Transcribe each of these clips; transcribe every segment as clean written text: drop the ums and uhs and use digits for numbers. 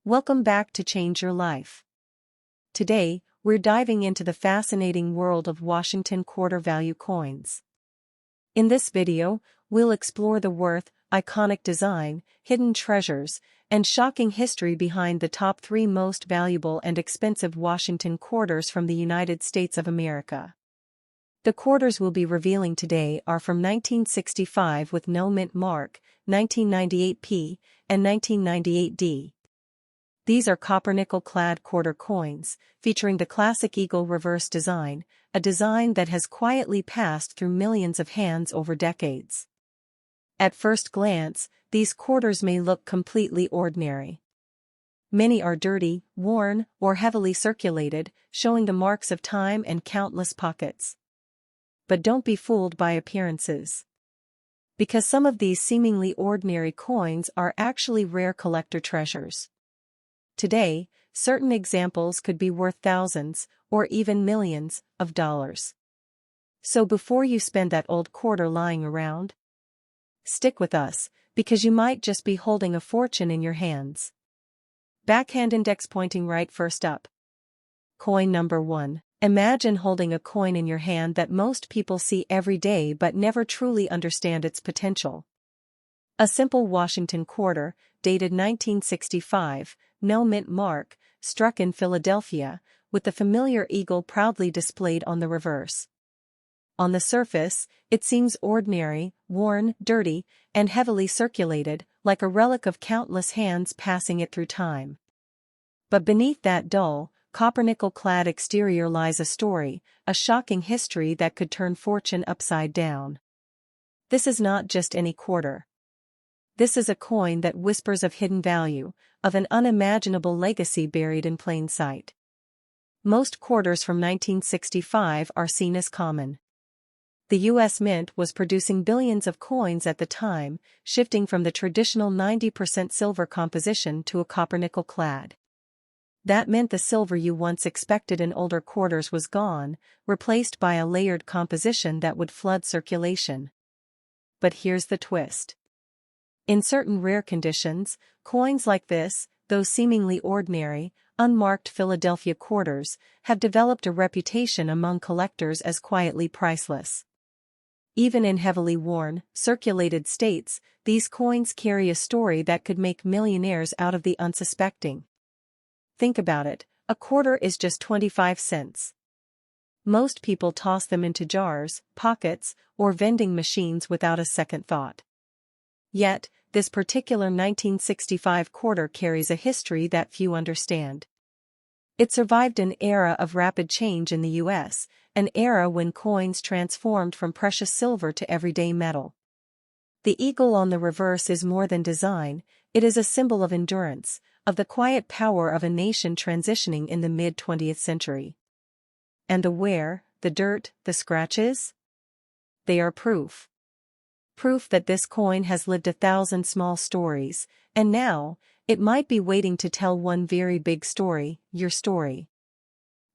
Welcome back to Change Your Life. Today, we're diving into the fascinating world of Washington quarter value coins. In this video, we'll explore the worth, iconic design, hidden treasures, and shocking history behind the top 3 most valuable and expensive Washington quarters from the United States of America. The quarters we'll be revealing today are from 1965 with no mint mark, 1998p, and 1998d. These are copper-nickel clad quarter coins, featuring the classic eagle reverse design, a design that has quietly passed through millions of hands over decades. At first glance, these quarters may look completely ordinary. Many are dirty, worn, or heavily circulated, showing the marks of time and countless pockets. But don't be fooled by appearances. Because some of these seemingly ordinary coins are actually rare collector treasures. Today, certain examples could be worth thousands, or even millions, of dollars. So before you spend that old quarter lying around, stick with us, because you might just be holding a fortune in your hands. Backhand index pointing right first up. Coin number 1. Imagine holding a coin in your hand that most people see every day but never truly understand its potential. A simple Washington quarter, dated 1965, no mint mark, struck in Philadelphia, with the familiar eagle proudly displayed on the reverse. On the surface, it seems ordinary, worn, dirty, and heavily circulated, like a relic of countless hands passing it through time. But beneath that dull, copper-nickel-clad exterior lies a story, a shocking history that could turn fortune upside down. This is not just any quarter. This is a coin that whispers of hidden value, of an unimaginable legacy buried in plain sight. Most quarters from 1965 are seen as common. The U.S. Mint was producing billions of coins at the time, shifting from the traditional 90% silver composition to a copper-nickel clad. That meant the silver you once expected in older quarters was gone, replaced by a layered composition that would flood circulation. But here's the twist. In certain rare conditions, coins like this, those seemingly ordinary, unmarked Philadelphia quarters, have developed a reputation among collectors as quietly priceless. Even in heavily worn, circulated states, these coins carry a story that could make millionaires out of the unsuspecting. Think about it, a quarter is just 25 cents. Most people toss them into jars, pockets, or vending machines without a second thought. Yet, this particular 1965 quarter carries a history that few understand. It survived an era of rapid change in the U.S., an era when coins transformed from precious silver to everyday metal. The eagle on the reverse is more than design, it is a symbol of endurance, of the quiet power of a nation transitioning in the mid-20th century. And the wear, the dirt, the scratches? They are proof. Proof that this coin has lived 1,000 small stories, and now, it might be waiting to tell one very big story, your story.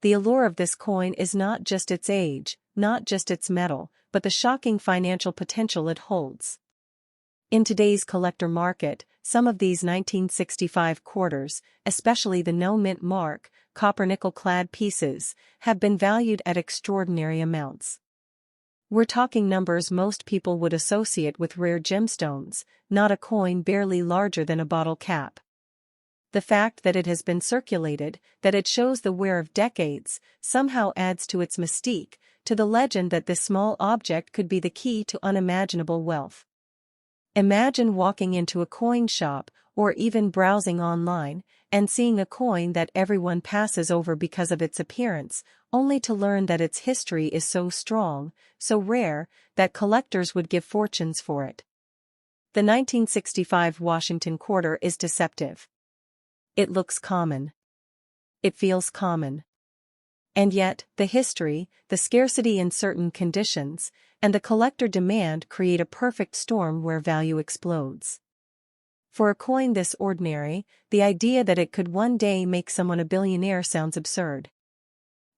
The allure of this coin is not just its age, not just its metal, but the shocking financial potential it holds. In today's collector market, some of these 1965 quarters, especially the no mint mark, copper-nickel-clad pieces, have been valued at extraordinary amounts. We're talking numbers most people would associate with rare gemstones, not a coin barely larger than a bottle cap. The fact that it has been circulated, that it shows the wear of decades, somehow adds to its mystique, to the legend that this small object could be the key to unimaginable wealth. Imagine walking into a coin shop, or even browsing online, and seeing a coin that everyone passes over because of its appearance, only to learn that its history is so strong, so rare, that collectors would give fortunes for it. The 1965 Washington quarter is deceptive. It looks common. It feels common. And yet, the history, the scarcity in certain conditions, and the collector demand create a perfect storm where value explodes. For a coin this ordinary, the idea that it could one day make someone a billionaire sounds absurd.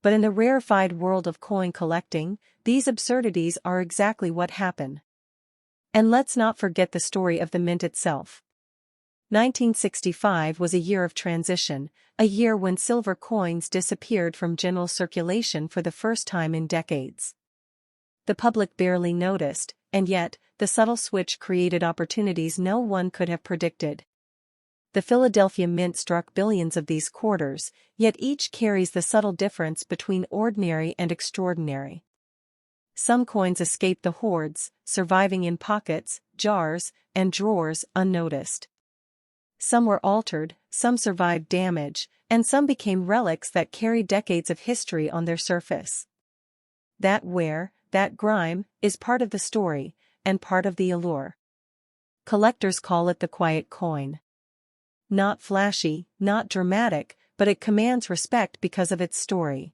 But in the rarefied world of coin collecting, these absurdities are exactly what happen. And let's not forget the story of the mint itself. 1965 was a year of transition, a year when silver coins disappeared from general circulation for the first time in decades. The public barely noticed, and yet, the subtle switch created opportunities no one could have predicted. The Philadelphia Mint struck billions of these quarters, yet each carries the subtle difference between ordinary and extraordinary. Some coins escaped the hoards, surviving in pockets, jars, and drawers unnoticed. Some were altered, some survived damage, and some became relics that carry decades of history on their surface. That wear, that grime, is part of the story, and part of the allure. Collectors call it the quiet coin. Not flashy, not dramatic, but it commands respect because of its story.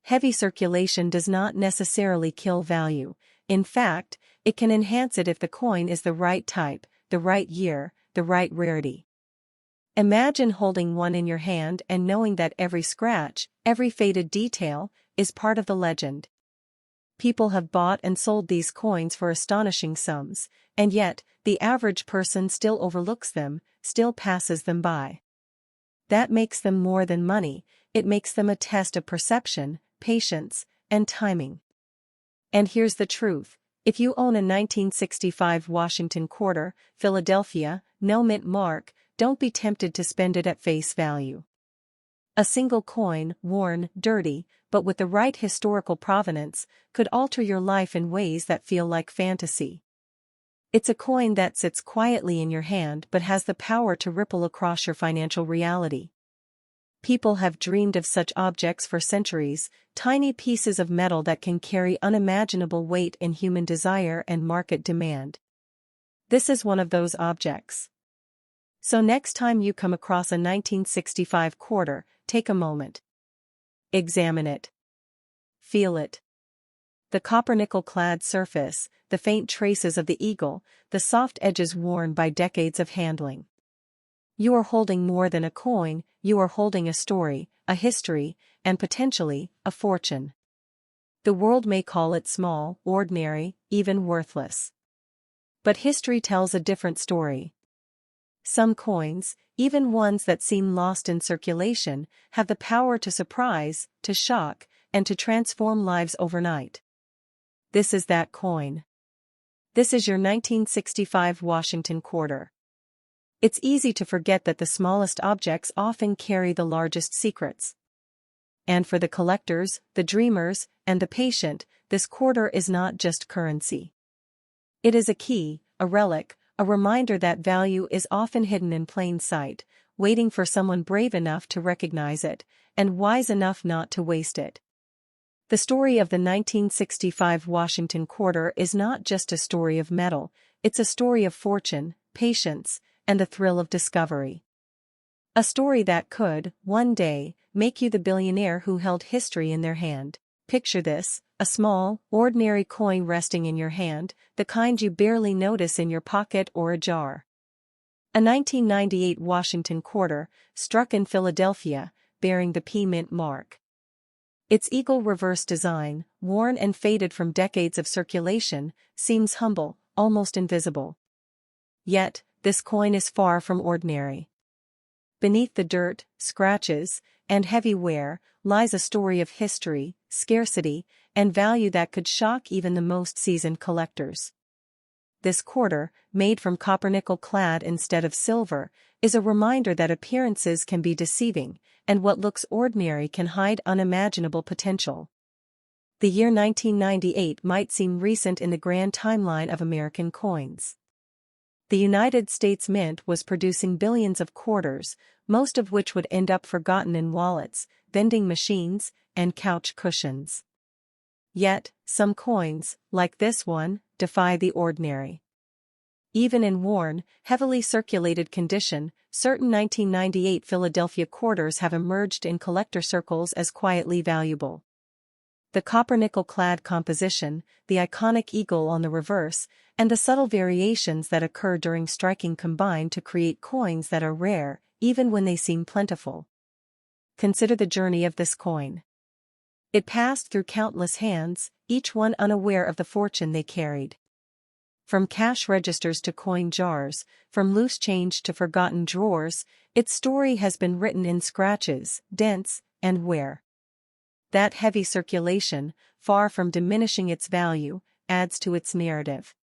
Heavy circulation does not necessarily kill value. In fact, it can enhance it if the coin is the right type, the right year, the right rarity. Imagine holding one in your hand and knowing that every scratch, every faded detail, is part of the legend. People have bought and sold these coins for astonishing sums, and yet, the average person still overlooks them, still passes them by. That makes them more than money, it makes them a test of perception, patience, and timing. And here's the truth. If you own a 1965 Washington quarter, Philadelphia, no mint mark, don't be tempted to spend it at face value. A single coin, worn, dirty, but with the right historical provenance, could alter your life in ways that feel like fantasy. It's a coin that sits quietly in your hand but has the power to ripple across your financial reality. People have dreamed of such objects for centuries, tiny pieces of metal that can carry unimaginable weight in human desire and market demand. This is one of those objects. So next time you come across a 1965 quarter, take a moment. Examine it. Feel it. The copper-nickel clad surface, the faint traces of the eagle, the soft edges worn by decades of handling. You are holding more than a coin, you are holding a story, a history, and potentially, a fortune. The world may call it small, ordinary, even worthless. But history tells a different story. Some coins, even ones that seem lost in circulation, have the power to surprise, to shock, and to transform lives overnight. This is that coin. This is your 1965 Washington quarter. It's easy to forget that the smallest objects often carry the largest secrets. And for the collectors, the dreamers, and the patient, this quarter is not just currency. It is a key, a relic, a reminder that value is often hidden in plain sight, waiting for someone brave enough to recognize it, and wise enough not to waste it. The story of the 1965 Washington quarter is not just a story of metal, it's a story of fortune, patience, and the thrill of discovery. A story that could, one day, make you the billionaire who held history in their hand. Picture this, a small, ordinary coin resting in your hand, the kind you barely notice in your pocket or a jar. A 1998 Washington quarter, struck in Philadelphia, bearing the P Mint mark. Its eagle reverse design, worn and faded from decades of circulation, seems humble, almost invisible. Yet, this coin is far from ordinary. Beneath the dirt, scratches, and heavy wear, lies a story of history, scarcity, and value that could shock even the most seasoned collectors. This quarter, made from copper-nickel clad instead of silver, is a reminder that appearances can be deceiving, and what looks ordinary can hide unimaginable potential. The year 1998 might seem recent in the grand timeline of American coins. The United States Mint was producing billions of quarters, most of which would end up forgotten in wallets, vending machines, and couch cushions. Yet, some coins, like this one, defy the ordinary. Even in worn, heavily circulated condition, certain 1998 Philadelphia quarters have emerged in collector circles as quietly valuable. The copper-nickel clad composition, the iconic eagle on the reverse, and the subtle variations that occur during striking combine to create coins that are rare, even when they seem plentiful. Consider the journey of this coin. It passed through countless hands, each one unaware of the fortune they carried. From cash registers to coin jars, from loose change to forgotten drawers, its story has been written in scratches, dents, and wear. That heavy circulation, far from diminishing its value, adds to its narrative.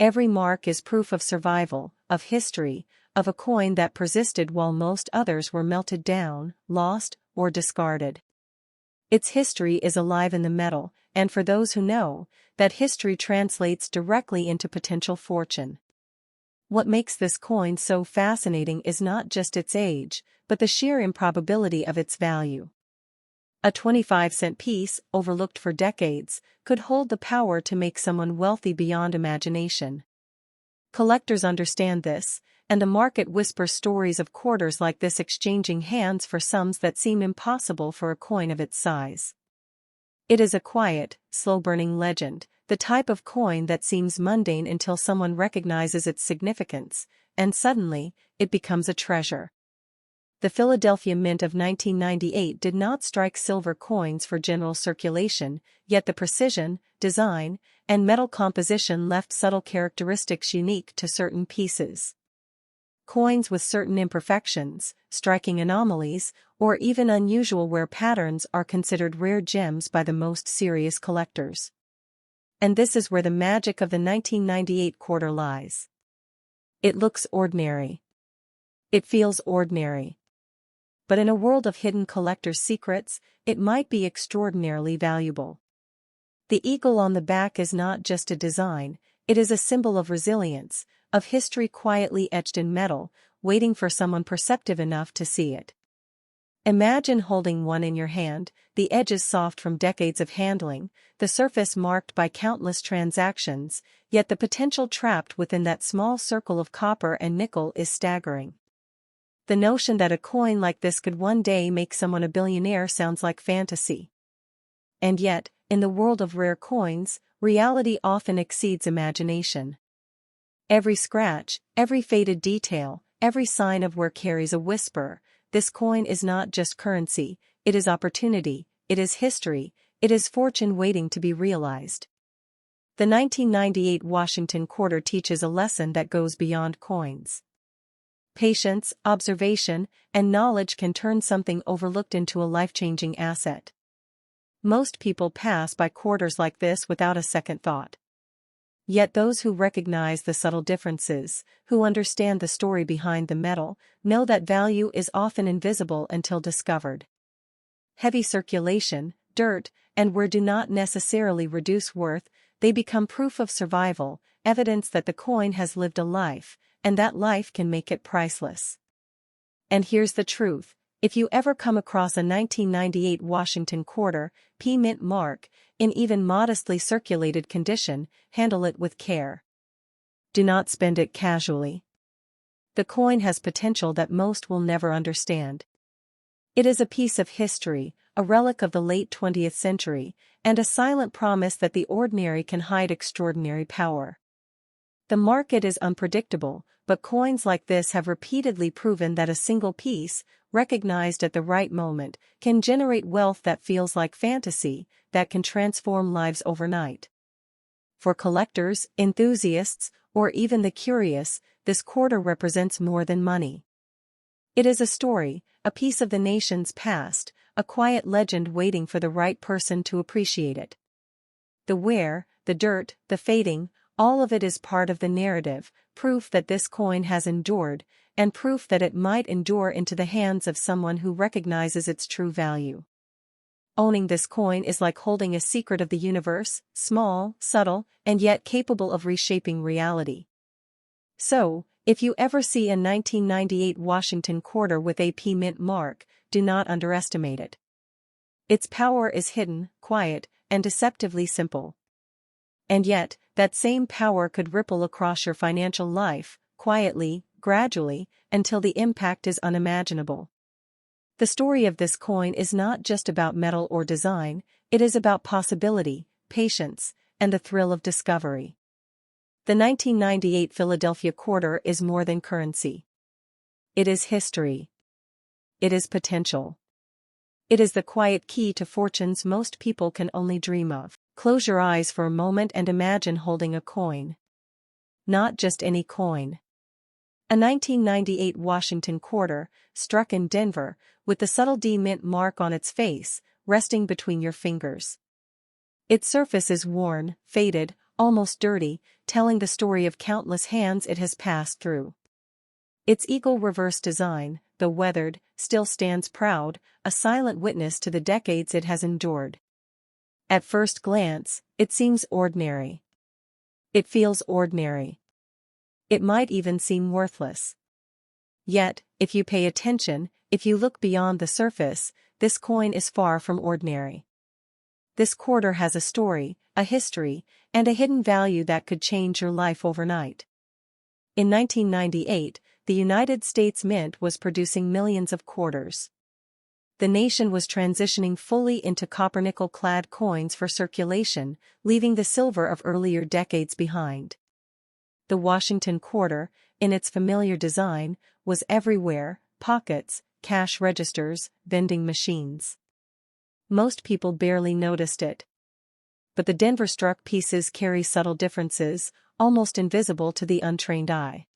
Every mark is proof of survival, of history, of a coin that persisted while most others were melted down, lost, or discarded. Its history is alive in the metal, and for those who know, that history translates directly into potential fortune. What makes this coin so fascinating is not just its age, but the sheer improbability of its value. A 25-cent piece, overlooked for decades, could hold the power to make someone wealthy beyond imagination. Collectors understand this, and the market whispers stories of quarters like this exchanging hands for sums that seem impossible for a coin of its size. It is a quiet, slow-burning legend, the type of coin that seems mundane until someone recognizes its significance, and suddenly, it becomes a treasure. The Philadelphia Mint of 1998 did not strike silver coins for general circulation, yet the precision, design, and metal composition left subtle characteristics unique to certain pieces. Coins with certain imperfections, striking anomalies, or even unusual wear patterns are considered rare gems by the most serious collectors. And this is where the magic of the 1998 quarter lies. It looks ordinary. It feels ordinary. But in a world of hidden collectors' secrets, it might be extraordinarily valuable. The eagle on the back is not just a design, it is a symbol of resilience, of history quietly etched in metal, waiting for someone perceptive enough to see it. Imagine holding one in your hand, the edges soft from decades of handling, the surface marked by countless transactions, yet the potential trapped within that small circle of copper and nickel is staggering. The notion that a coin like this could one day make someone a billionaire sounds like fantasy. And yet, in the world of rare coins, reality often exceeds imagination. Every scratch, every faded detail, every sign of wear carries a whisper. This coin is not just currency, it is opportunity, it is history, it is fortune waiting to be realized. The 1998 Washington quarter teaches a lesson that goes beyond coins. Patience, observation, and knowledge can turn something overlooked into a life-changing asset. Most people pass by quarters like this without a second thought. Yet those who recognize the subtle differences, who understand the story behind the metal, know that value is often invisible until discovered. Heavy circulation, dirt, and wear do not necessarily reduce worth, they become proof of survival, evidence that the coin has lived a life, and that life can make it priceless. And here's the truth, if you ever come across a 1998 Washington quarter, P-Mint mark, in even modestly circulated condition, handle it with care. Do not spend it casually. The coin has potential that most will never understand. It is a piece of history, a relic of the late 20th century, and a silent promise that the ordinary can hide extraordinary power. The market is unpredictable, but coins like this have repeatedly proven that a single piece, recognized at the right moment, can generate wealth that feels like fantasy, that can transform lives overnight. For collectors, enthusiasts, or even the curious, this quarter represents more than money. It is a story, a piece of the nation's past, a quiet legend waiting for the right person to appreciate it. The wear, the dirt, the fading, all of it is part of the narrative, proof that this coin has endured, and proof that it might endure into the hands of someone who recognizes its true value. Owning this coin is like holding a secret of the universe, small, subtle, and yet capable of reshaping reality. So, if you ever see a 1998 Washington quarter with a P-Mint mark, do not underestimate it. Its power is hidden, quiet, and deceptively simple. And yet, that same power could ripple across your financial life, quietly, gradually, until the impact is unimaginable. The story of this coin is not just about metal or design, it is about possibility, patience, and the thrill of discovery. The 1998 Philadelphia quarter is more than currency. It is history. It is potential. It is the quiet key to fortunes most people can only dream of. Close your eyes for a moment and imagine holding a coin. Not just any coin. A 1998 Washington quarter, struck in Denver, with the subtle D mint mark on its face, resting between your fingers. Its surface is worn, faded, almost dirty, telling the story of countless hands it has passed through. Its eagle reverse design, though weathered, still stands proud, a silent witness to the decades it has endured. At first glance, it seems ordinary. It feels ordinary. It might even seem worthless. Yet, if you pay attention, if you look beyond the surface, this coin is far from ordinary. This quarter has a story, a history, and a hidden value that could change your life overnight. In 1998, the United States Mint was producing millions of quarters. The nation was transitioning fully into copper-nickel clad coins for circulation, leaving the silver of earlier decades behind. The Washington quarter, in its familiar design, was everywhere: pockets, cash registers, vending machines. Most people barely noticed it. But the Denver-struck pieces carry subtle differences, almost invisible to the untrained eye.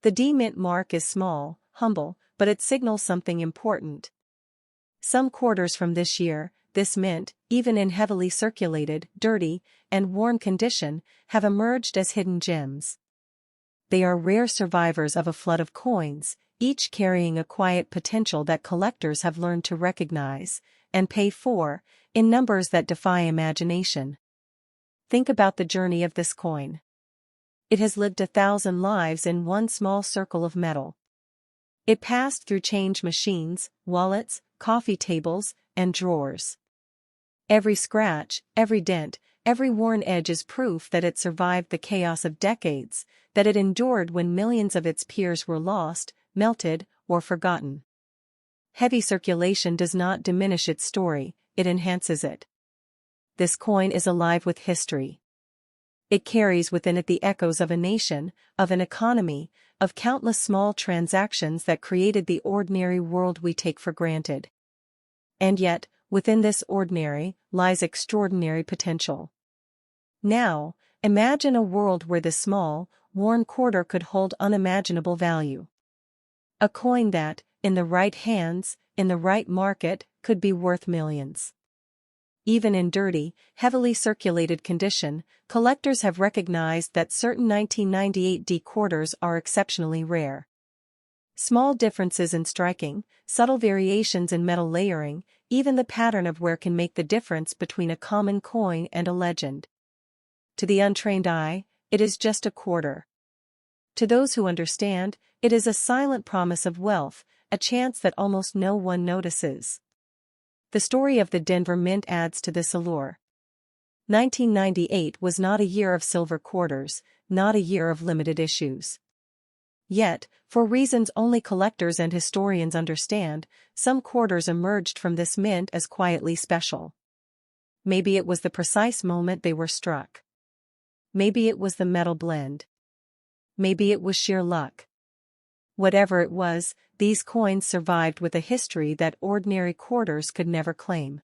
The D mint mark is small, humble, but it signals something important. Some quarters from this year, this mint, even in heavily circulated, dirty, and worn condition, have emerged as hidden gems. They are rare survivors of a flood of coins, each carrying a quiet potential that collectors have learned to recognize and pay for, in numbers that defy imagination. Think about the journey of this coin. It has lived 1,000 lives in one small circle of metal. It passed through change machines, wallets, coffee tables, and drawers. Every scratch, every dent, every worn edge is proof that it survived the chaos of decades, that it endured when millions of its peers were lost, melted, or forgotten. Heavy circulation does not diminish its story, it enhances it. This coin is alive with history. It carries within it the echoes of a nation, of an economy, of countless small transactions that created the ordinary world we take for granted. And yet, within this ordinary, lies extraordinary potential. Now, imagine a world where the small, worn quarter could hold unimaginable value. A coin that, in the right hands, in the right market, could be worth millions. Even in dirty, heavily circulated condition, collectors have recognized that certain 1998 D quarters are exceptionally rare. Small differences in striking, subtle variations in metal layering, even the pattern of wear can make the difference between a common coin and a legend. To the untrained eye, it is just a quarter. To those who understand, it is a silent promise of wealth, a chance that almost no one notices. The story of the Denver Mint adds to this allure. 1998 was not a year of silver quarters, not a year of limited issues. Yet, for reasons only collectors and historians understand, some quarters emerged from this mint as quietly special. Maybe it was the precise moment they were struck. Maybe it was the metal blend. Maybe it was sheer luck. Whatever it was, these coins survived with a history that ordinary quarters could never claim.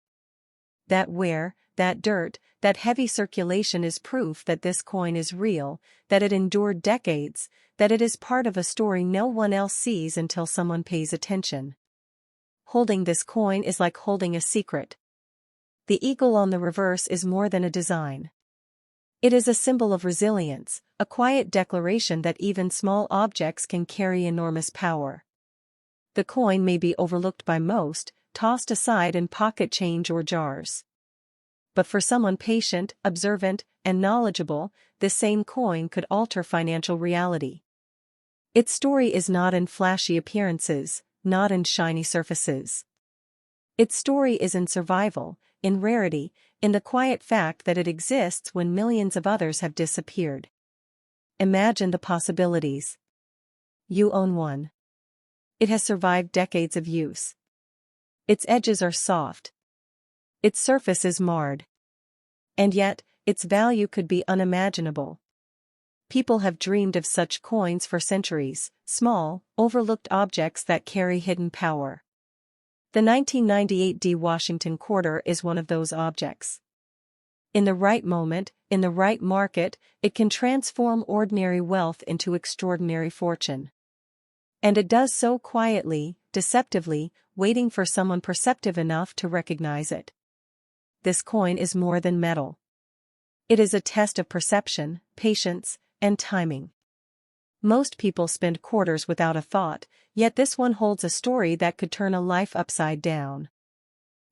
That wear, that dirt, that heavy circulation is proof that this coin is real, that it endured decades, that it is part of a story no one else sees until someone pays attention. Holding this coin is like holding a secret. The eagle on the reverse is more than a design. It is a symbol of resilience, a quiet declaration that even small objects can carry enormous power. The coin may be overlooked by most, tossed aside in pocket change or jars. But for someone patient, observant, and knowledgeable, this same coin could alter financial reality. Its story is not in flashy appearances, not in shiny surfaces. Its story is in survival, in rarity, in the quiet fact that it exists when millions of others have disappeared. Imagine the possibilities. You own one. It has survived decades of use. Its edges are soft. Its surface is marred. And yet, its value could be unimaginable. People have dreamed of such coins for centuries, small, overlooked objects that carry hidden power. The 1998 D Washington quarter is one of those objects. In the right moment, in the right market, it can transform ordinary wealth into extraordinary fortune. And it does so quietly, deceptively, waiting for someone perceptive enough to recognize it. This coin is more than metal. It is a test of perception, patience, and timing. Most people spend quarters without a thought, yet this one holds a story that could turn a life upside down.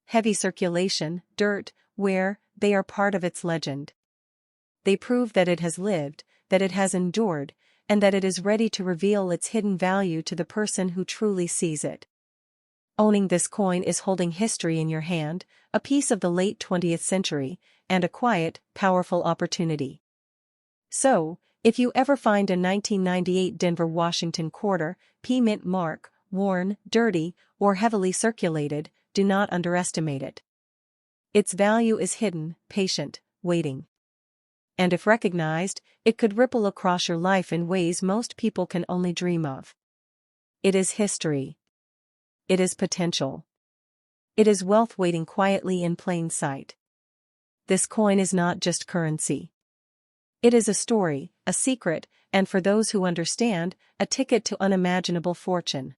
Heavy circulation, dirt, wear, they are part of its legend. They prove that it has lived, that it has endured, and that it is ready to reveal its hidden value to the person who truly sees it. Owning this coin is holding history in your hand, a piece of the late 20th century, and a quiet, powerful opportunity. So, if you ever find a 1998 Denver Washington quarter, P-mint mark, worn, dirty, or heavily circulated, do not underestimate it. Its value is hidden, patient, waiting. And if recognized, it could ripple across your life in ways most people can only dream of. It is history. It is potential. It is wealth waiting quietly in plain sight. This coin is not just currency. It is a story, a secret, and for those who understand, a ticket to unimaginable fortune.